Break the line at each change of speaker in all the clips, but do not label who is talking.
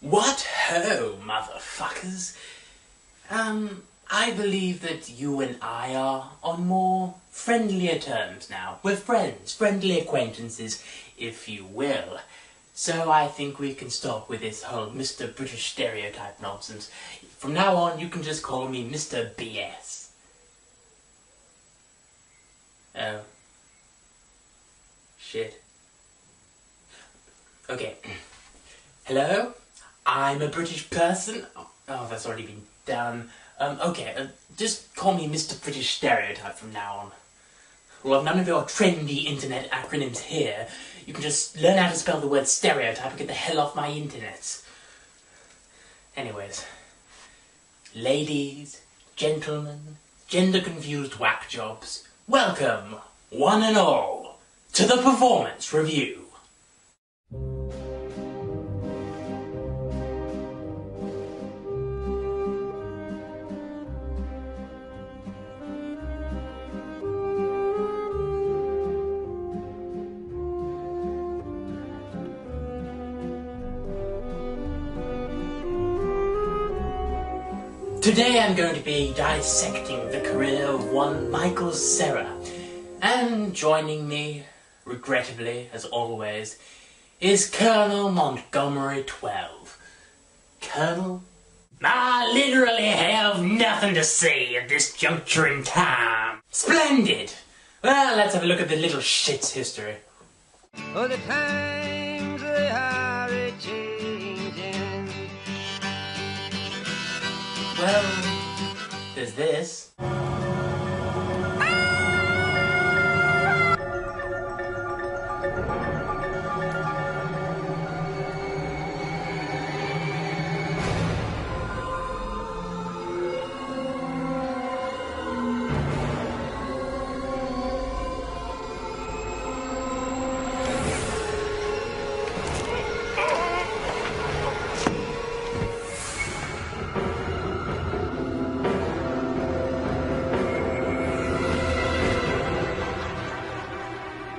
What ho, motherfuckers. I believe that you and I are on more friendlier terms now. We're friends, friendly acquaintances, if you will. So I think we can stop with this whole Mr. British Stereotype nonsense. From now on, you can just call me Mr. BS. Oh. Shit. Okay. Hello? I'm a British person. Oh, that's already been done. Okay, just call me Mr. British Stereotype from now on. Well, none of your trendy internet acronyms here. You can just learn how to spell the word stereotype and get the hell off my internet. Anyways. Ladies, gentlemen, gender-confused whack jobs, welcome, one and all, to the Performance Review. Today I'm going to be dissecting the career of one Michael Cera, and joining me, regrettably, as always, is Colonel Montgomery 12. Colonel? I literally have nothing to say at this juncture in time. Splendid! Well, let's have a look at the little shit's history.
Oh, the times they are a-changing.
Well, there's this.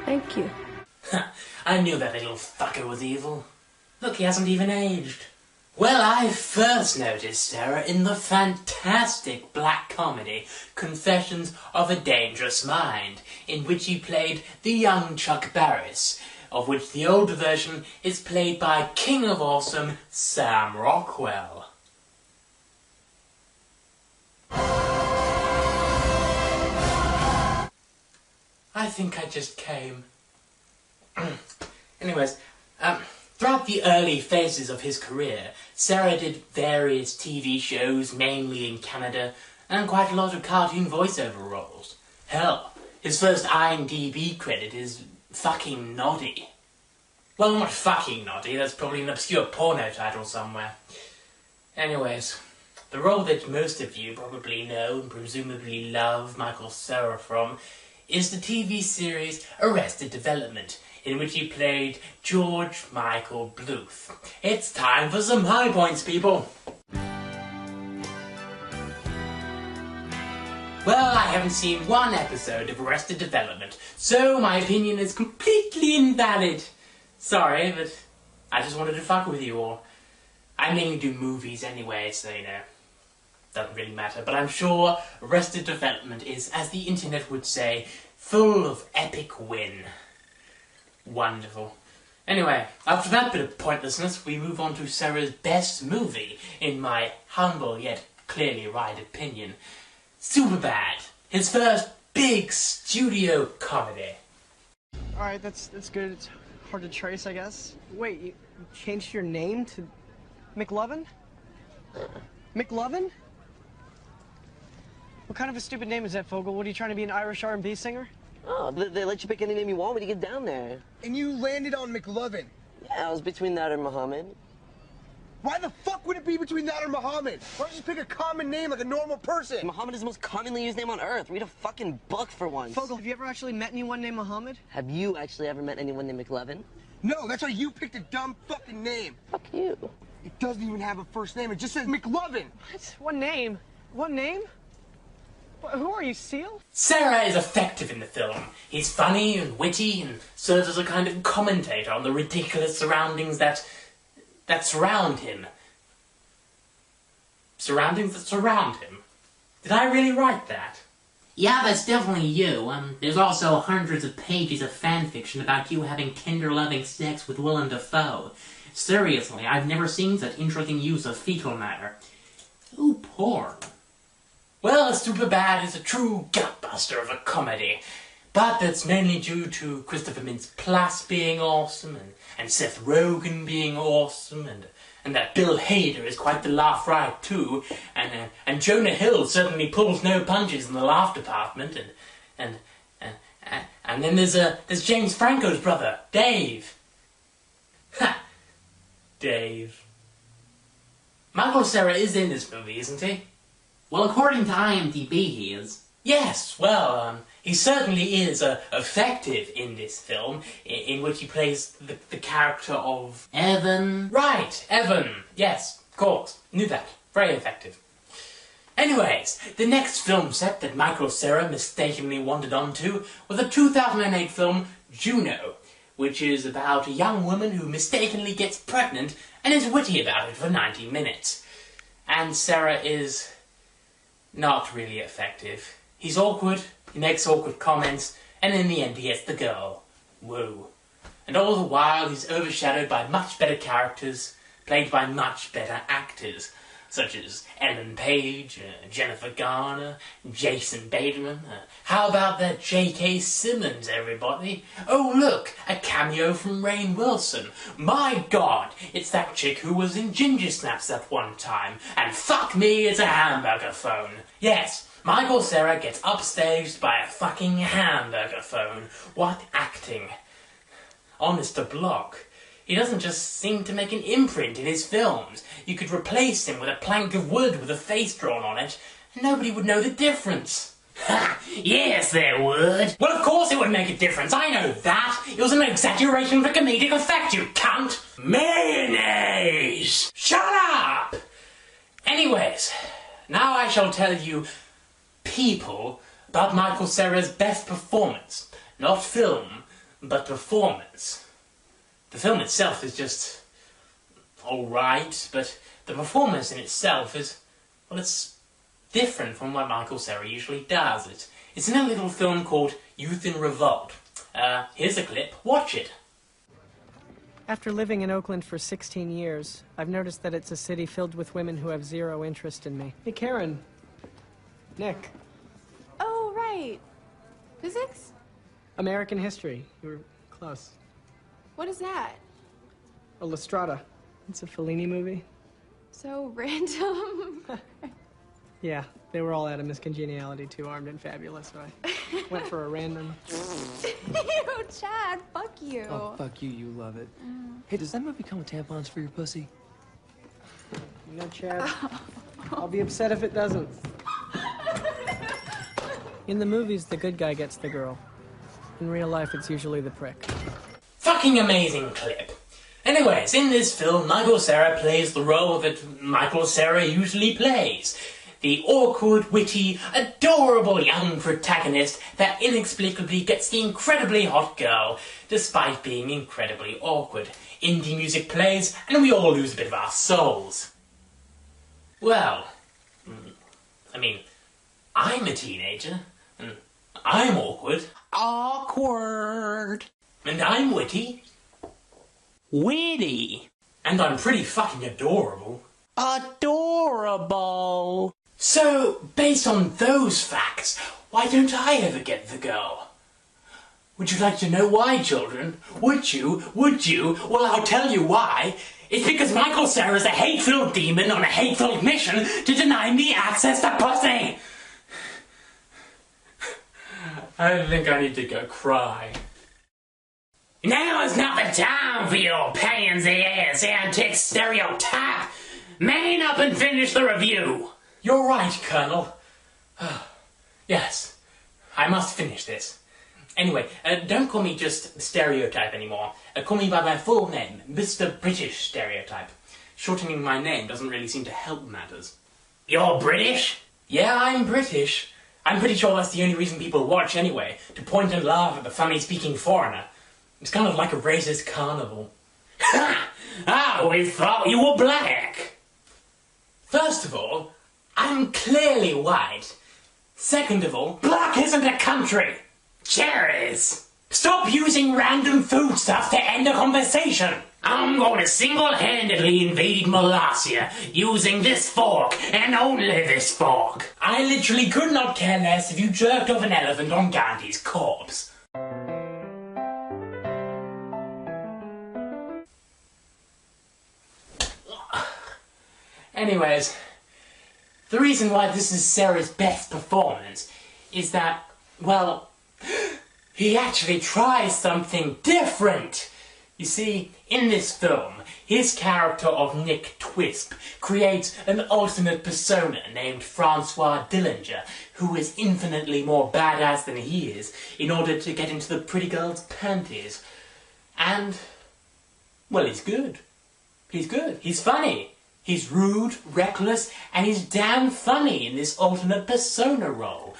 Thank you.
I knew that little fucker was evil. Look, he hasn't even aged. Well, I first noticed Cera in the fantastic black comedy Confessions of a Dangerous Mind, in which he played the young Chuck Barris, of which the older version is played by King of Awesome Sam Rockwell. I think I just came. Anyways, throughout the early phases of his career, Cera did various TV shows, mainly in Canada, and quite a lot of cartoon voiceover roles. Hell, his first IMDb credit is fucking Noddy. Well, not fucking Noddy, that's probably an obscure porno title somewhere. Anyways, the role that most of you probably know and presumably love Michael Cera from is the TV series Arrested Development, in which he played George Michael Bluth. It's time for some high points, people! Well, I haven't seen one episode of Arrested Development, so my opinion is completely invalid. Sorry, but I just wanted to fuck with you all. I mainly do movies anyway, so you know, doesn't really matter, but I'm sure Arrested Development is, as the internet would say, full of epic win. Wonderful. Anyway, after that bit of pointlessness, we move on to Cera's best movie, in my humble yet clearly right opinion. Superbad, his first big studio comedy.
Alright, that's good. It's hard to trace, I guess. Wait, you changed your name to McLovin? McLovin? What kind of a stupid name is that, Fogel? What, are you trying to be an Irish R&B singer?
Oh, they let you pick any name you want when you get down there.
And you landed on McLovin.
Yeah, I was between that and Muhammad.
Why the fuck would it be between that or Muhammad? Why don't you just pick a common name like a normal person?
Muhammad is the most commonly used name on earth. Read a fucking book for once.
Fogel, have you ever actually met anyone named Muhammad?
Have you actually ever met anyone named McLovin?
No, that's why you picked a dumb fucking name.
Fuck you.
It doesn't even have a first name. It just says McLovin.
What? One name? One name? Who are you, Seal?
Cera is effective in the film. He's funny and witty and serves as a kind of commentator on the ridiculous surroundings that that surround him. Surroundings that surround him? Did I really write that? Yeah, that's definitely you. There's also hundreds of pages of fanfiction about you having tender-loving sex with Willem Dafoe. Seriously, I've never seen such interesting use of fecal matter. Ooh, porn. Well, Superbad is a true gutbuster of a comedy. But that's mainly due to Christopher Mintz-Plasse being awesome, and Seth Rogen being awesome, and that Bill Hader is quite the laugh riot too, and Jonah Hill certainly pulls no punches in the laugh department, and then there's James Franco's brother, Dave. Ha! Dave. Michael Cera is in this movie, isn't he? Well, according to IMDb, he is. Yes, well, he certainly is effective in this film, in which he plays the character of Evan. Right, Evan. Yes, of course. Knew that. Very effective. Anyways, the next film set that Michael Cera mistakenly wandered onto was the 2008 film Juno, which is about a young woman who mistakenly gets pregnant and is witty about it for 90 minutes. And Cera is not really effective. He's awkward, he makes awkward comments, and in the end he gets the girl. Woo. And all the while he's overshadowed by much better characters, played by much better actors, such as Ellen Page, Jennifer Garner, Jason Bateman. How about that J.K. Simmons, everybody? Oh look, a cameo from Rainn Wilson. My god, it's that chick who was in Ginger Snaps at one time. And fuck me, it's a hamburger phone. Yes, Michael Cera gets upstaged by a fucking hamburger phone. What acting. Honest to block. He doesn't just seem to make an imprint in his films. You could replace him with a plank of wood with a face drawn on it, and nobody would know the difference. Ha! Yes, there would. Well, of course it would make a difference. I know that. It was an exaggeration for comedic effect, you cunt. Mayonnaise! Shut up! Anyways, now I shall tell you people about Michael Cera's best performance. Not film, but performance. The film itself is just alright, but the performance in itself is, well, it's different from what Michael Cera usually does. It's in a little film called Youth in Revolt. Here's a clip, watch it.
After living in Oakland for 16 years, I've noticed that it's a city filled with women who have zero interest in me. Hey, Karen. Nick.
Oh, right. Physics?
American history. You were close.
What is that?
Oh, La Strada. It's a Fellini movie.
So random.
Yeah, they were all out of Miss Congeniality, too armed and fabulous, so I went for a random...
Ew, Chad, fuck you.
Oh, fuck you, you love it. Hey, does that movie come with tampons for your pussy?
You know, Chad, I'll be upset if it doesn't. In the movies, the good guy gets the girl. In real life, it's usually the prick.
Fucking amazing clip. Anyways, in this film, Michael Cera plays the role that Michael Cera usually plays. The awkward, witty, adorable young protagonist that inexplicably gets the incredibly hot girl, despite being incredibly awkward. Indie music plays, and we all lose a bit of our souls. Well, I mean, I'm a teenager, and I'm awkward. Awkward. And I'm witty. Witty. And I'm pretty fucking adorable. Adorable. So, based on those facts, why don't I ever get the girl? Would you like to know why, children? Would you? Would you? Well, I'll tell you why. It's because Michael Cera is a hateful demon on a hateful mission to deny me access to pussy. I think I need to go cry. Now is not the time for your pansy-ass antic stereotype. Man up and finish the review. You're right, Colonel. Yes, I must finish this. Anyway, don't call me just Stereotype anymore. Call me by my full name, Mr. British Stereotype. Shortening my name doesn't really seem to help matters. You're British? Yeah, I'm British. I'm pretty sure that's the only reason people watch anyway, to point and laugh at the funny-speaking foreigner. It's kind of like a racist carnival. Ha! Ah, we thought you were black. First of all, I'm clearly white. Second of all, black isn't a country. Cherries! Stop using random food stuff to end a conversation. I'm going to single-handedly invade Molossia using this fork and only this fork. I literally could not care less if you jerked off an elephant on Gandhi's corpse. Anyways, the reason why this is Cera's best performance is that, well, he actually tries something different. You see, in this film, his character of Nick Twisp creates an alternate persona named Francois Dillinger, who is infinitely more badass than he is, in order to get into the pretty girl's panties. And, well, he's good. He's good. He's funny. He's rude, reckless, and he's damn funny in this alternate persona role.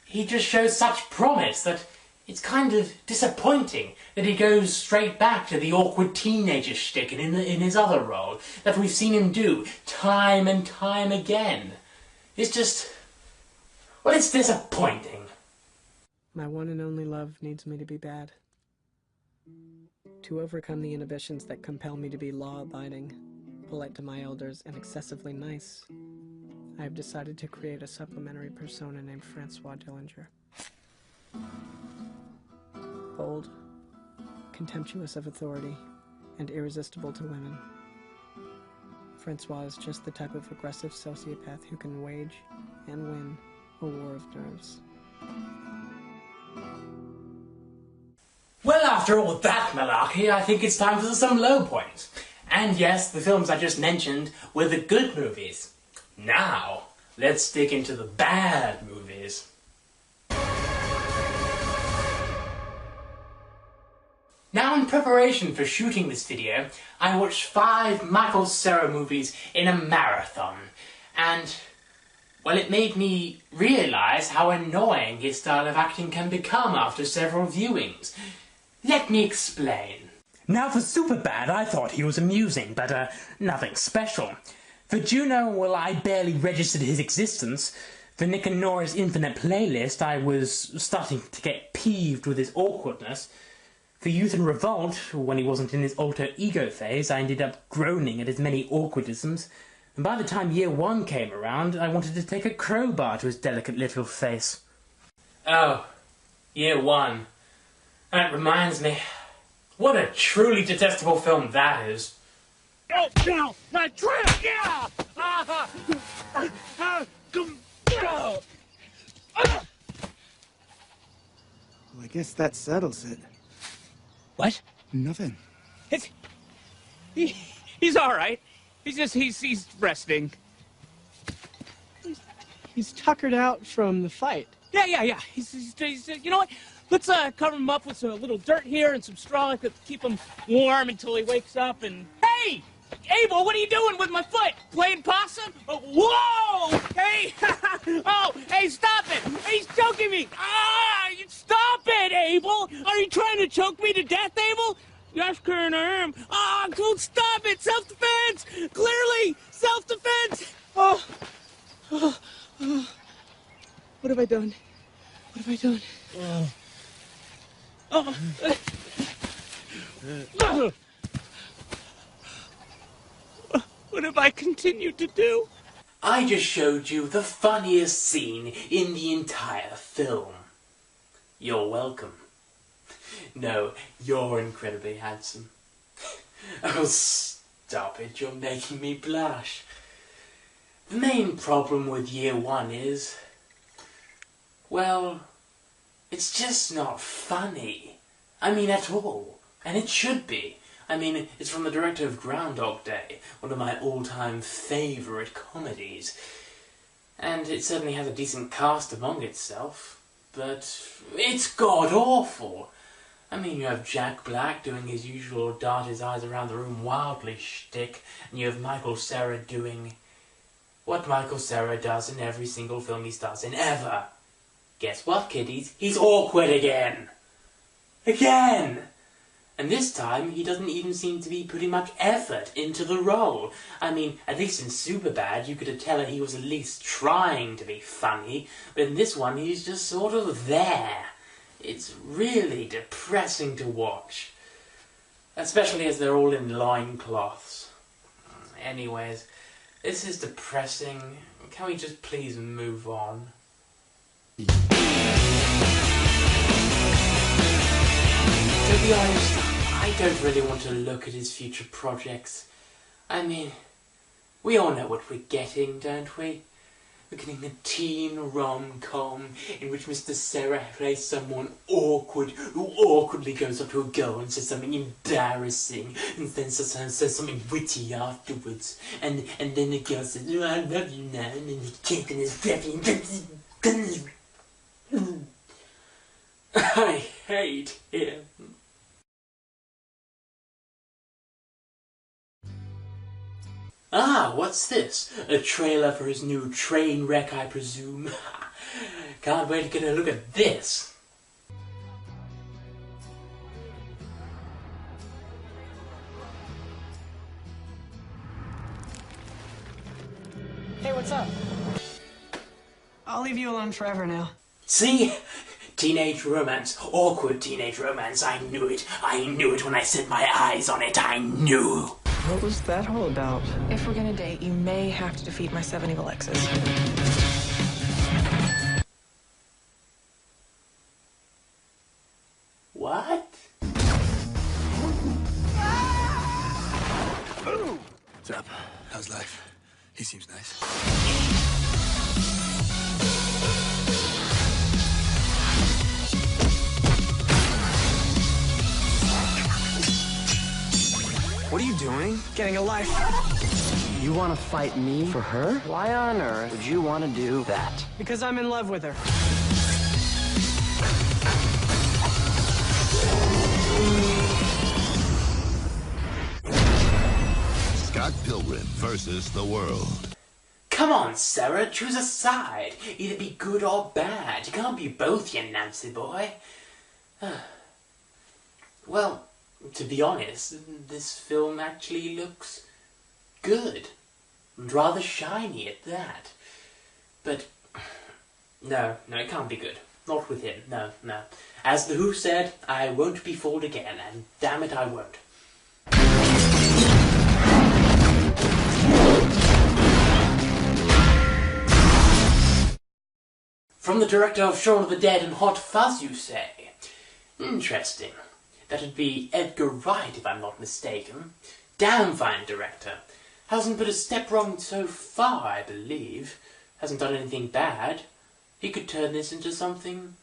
He just shows such promise that it's kind of disappointing that he goes straight back to the awkward teenager shtick in his other role that we've seen him do time and time again. It's just... well, it's disappointing.
My one and only love needs me to be bad. To overcome the inhibitions that compel me to be law-abiding, polite to my elders, and excessively nice, I have decided to create a supplementary persona named Francois Dillinger. Bold, contemptuous of authority, and irresistible to women. Francois is just the type of aggressive sociopath who can wage and win a war of nerves.
Well, after all that malarkey, I think it's time for some low points. And yes, the films I just mentioned were the good movies. Now, let's dig into the bad movies. Now, in preparation for shooting this video, I watched 5 Michael Cera movies in a marathon. And, well, it made me realise how annoying his style of acting can become after several viewings. Let me explain. Now, for Superbad, I thought he was amusing, but, nothing special. For Juno, well, I barely registered his existence. For Nick and Nora's Infinite Playlist, I was starting to get peeved with his awkwardness. For Youth in Revolt, when he wasn't in his alter ego phase, I ended up groaning at his many awkwardisms. And by the time Year 1 came around, I wanted to take a crowbar to his delicate little face. Oh, Year 1. That reminds me. What a truly detestable film that is.
Oh, no! My trip! Yeah!
Well, I guess that settles it.
What?
Nothing.
He's all right. He's resting.
He's tuckered out from the fight.
Yeah. He's you know what? Let's cover him up with a little dirt here and some straw to keep him warm until he wakes up. And hey, Abel, what are you doing with my foot? Playing possum? Oh, whoa! Hey! Oh, hey, stop it! He's choking me! Ah! Stop it, Abel! Are you trying to choke me to death, Abel? Yes, Karen, I am. Ah, don't stop it! Self-defense! Clearly, self-defense! Oh. What have I done? What have I done? What have I continued to do?
I just showed you the funniest scene in the entire film. You're welcome. No, you're incredibly handsome. Oh, stop it, you're making me blush. The main problem with Year 1 is, well, it's just not funny. I mean, at all. And it should be. I mean, it's from the director of Groundhog Day, one of my all-time favourite comedies. And it certainly has a decent cast among itself. But it's god-awful. I mean, you have Jack Black doing his usual dart his eyes around the room wildly shtick, and you have Michael Cera doing what Michael Cera does in every single film he stars in ever. Guess what, kiddies? He's awkward again! Again! And this time, he doesn't even seem to be putting much effort into the role. I mean, at least in Superbad, you could tell that he was at least trying to be funny, but in this one, he's just sort of there. It's really depressing to watch. Especially as they're all in loincloths. Anyways, this is depressing. Can we just please move on? To be honest, I don't really want to look at his future projects. I mean, we all know what we're getting, don't we? We're getting a teen rom-com in which Mr. Cera plays someone awkward who awkwardly goes up to a girl and says something embarrassing and then says something witty afterwards. And then the girl says, "Oh, I love you now," and then he kicks in his breath. I hate him. Ah, what's this? A trailer for his new train wreck, I presume. Can't wait to get a look at this.
Hey, what's up? I'll leave you alone forever now.
See? Teenage romance. Awkward teenage romance. I knew it. I knew it when I set my eyes on it. I knew.
What was that all about?
If we're gonna date, you may have to defeat my 7 evil exes.
What?
What's up? How's life? He seems nice.
What are you doing?
Getting a life.
You want to fight me for her? Why on earth would you want to do that?
Because I'm in love with her.
Scott Pilgrim versus the world.
Come on, Sarah, choose a side. Either be good or bad. You can't be both, you Nancy boy. Well, to be honest, this film actually looks good. And rather shiny at that. But, no, it can't be good. Not with him, no. As The Who said, I won't be fooled again, and damn it, I won't. From the director of Shaun of the Dead and Hot Fuzz, you say? Interesting. That'd be Edgar Wright, if I'm not mistaken. Damn fine director. Hasn't put a step wrong so far, I believe. Hasn't done anything bad. He could turn this into something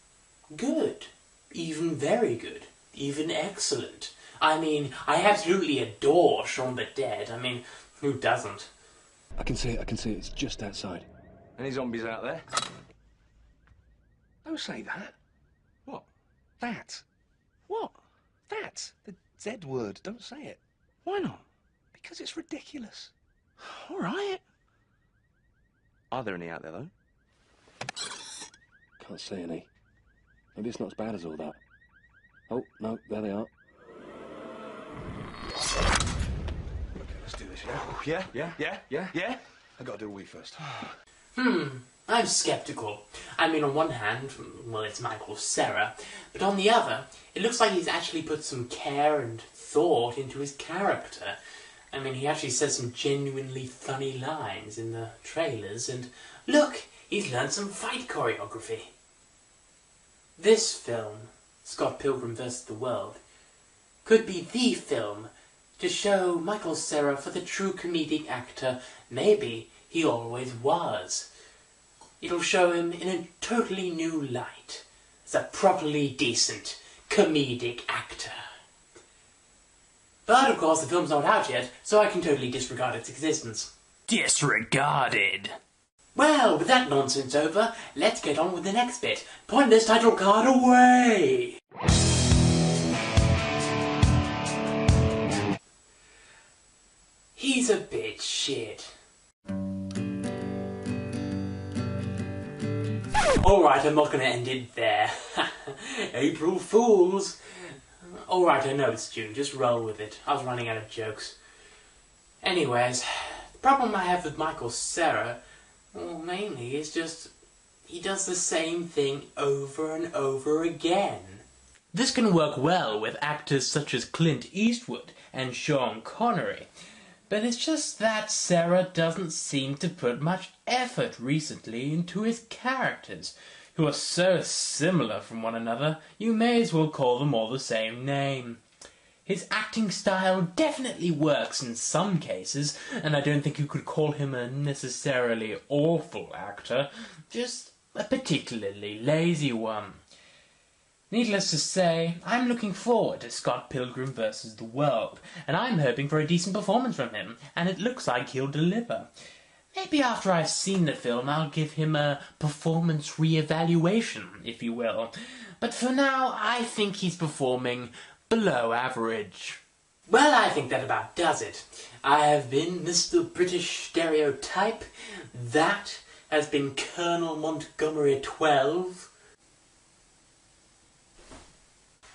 good. Even very good. Even excellent. I mean, I absolutely adore Shaun of the Dead. I mean, who doesn't?
I can see it. It's just outside.
Any zombies out there?
Don't say that.
What?
That.
What?
That. The Z word. Don't say it.
Why not?
Because it's ridiculous.
All right. Are there any out there, though?
Can't see any. Maybe it's not as bad as all that. Oh, no, there they are.
Okay, let's do this, yeah? Yeah?
I gotta do a wee first.
I'm sceptical. I mean, on one hand, well, it's Michael Cera, but on the other, it looks like he's actually put some care and thought into his character. I mean, he actually says some genuinely funny lines in the trailers, and look, he's learned some fight choreography. This film, Scott Pilgrim vs. the World, could be the film to show Michael Cera for the true comedic actor maybe he always was. It'll show him in a totally new light, as a properly decent comedic actor. But, of course, the film's not out yet, so I can totally disregard its existence. Disregarded! Well, with that nonsense over, let's get on with the next bit. Point this title card away! He's a bit shit. Alright, I'm not going to end it there. April Fools. Alright, I know it's June, just roll with it. I was running out of jokes. Anyways, the problem I have with Michael Cera, well, mainly, is just he does the same thing over and over again. This can work well with actors such as Clint Eastwood and Sean Connery, but it's just that Cera doesn't seem to put much effort recently into his characters, who are so similar from one another, you may as well call them all the same name. His acting style definitely works in some cases, and I don't think you could call him a necessarily awful actor, just a particularly lazy one. Needless to say, I'm looking forward to Scott Pilgrim vs. the World, and I'm hoping for a decent performance from him, and it looks like he'll deliver. Maybe after I've seen the film I'll give him a performance re-evaluation, if you will. But for now, I think he's performing below average. Well, I think that about does it. I have been Mr. British Stereotype. That has been Colonel Montgomery 12.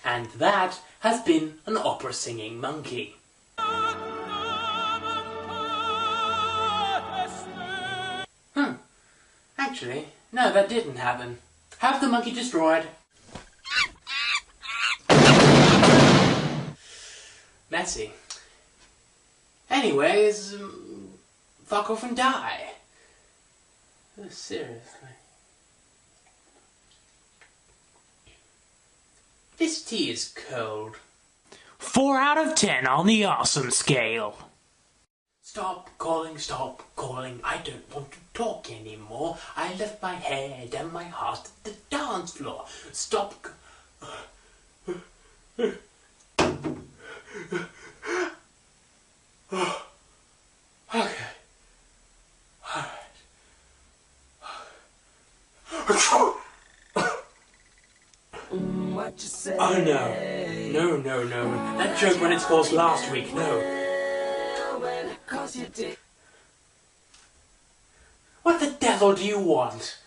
And that has been an opera-singing monkey. Actually, no, that didn't happen. Have the monkey destroyed. Messy. Anyways, fuck off and die. Oh, seriously. This tea is cold. 4 out of 10 on the awesome scale. Stop calling, I don't want to talk anymore. I left my head and my heart at the dance floor. Stop. Okay.
What you say?
Oh no. No. That joke ran its course last week, no. What the devil do you want?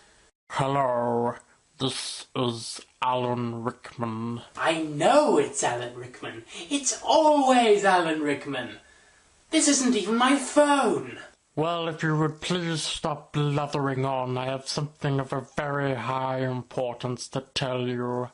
Hello, this is Alan Rickman.
I know it's Alan Rickman. It's always Alan Rickman. This isn't even my phone.
Well, if you would please stop blathering on, I have something of a very high importance to tell you.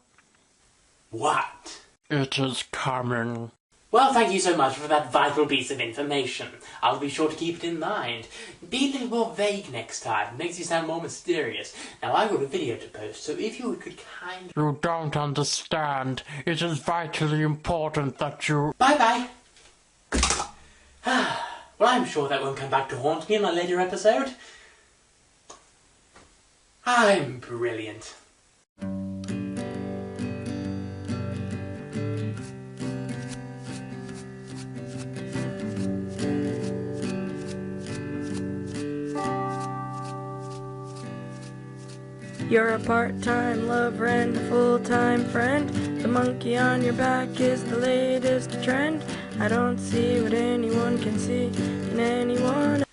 What?
It is coming.
Well, thank you so much for that vital piece of information. I'll be sure to keep it in mind. Be a little more vague next time. Makes you sound more mysterious. Now, I've got a video to post, so if you could kindly...
You don't understand. It is vitally important that you...
Bye-bye. Well, I'm sure that won't come back to haunt me in a later episode. I'm brilliant.
You're a part-time lover and a full-time friend. The monkey on your back is the latest trend. I don't see what anyone can see in anyone.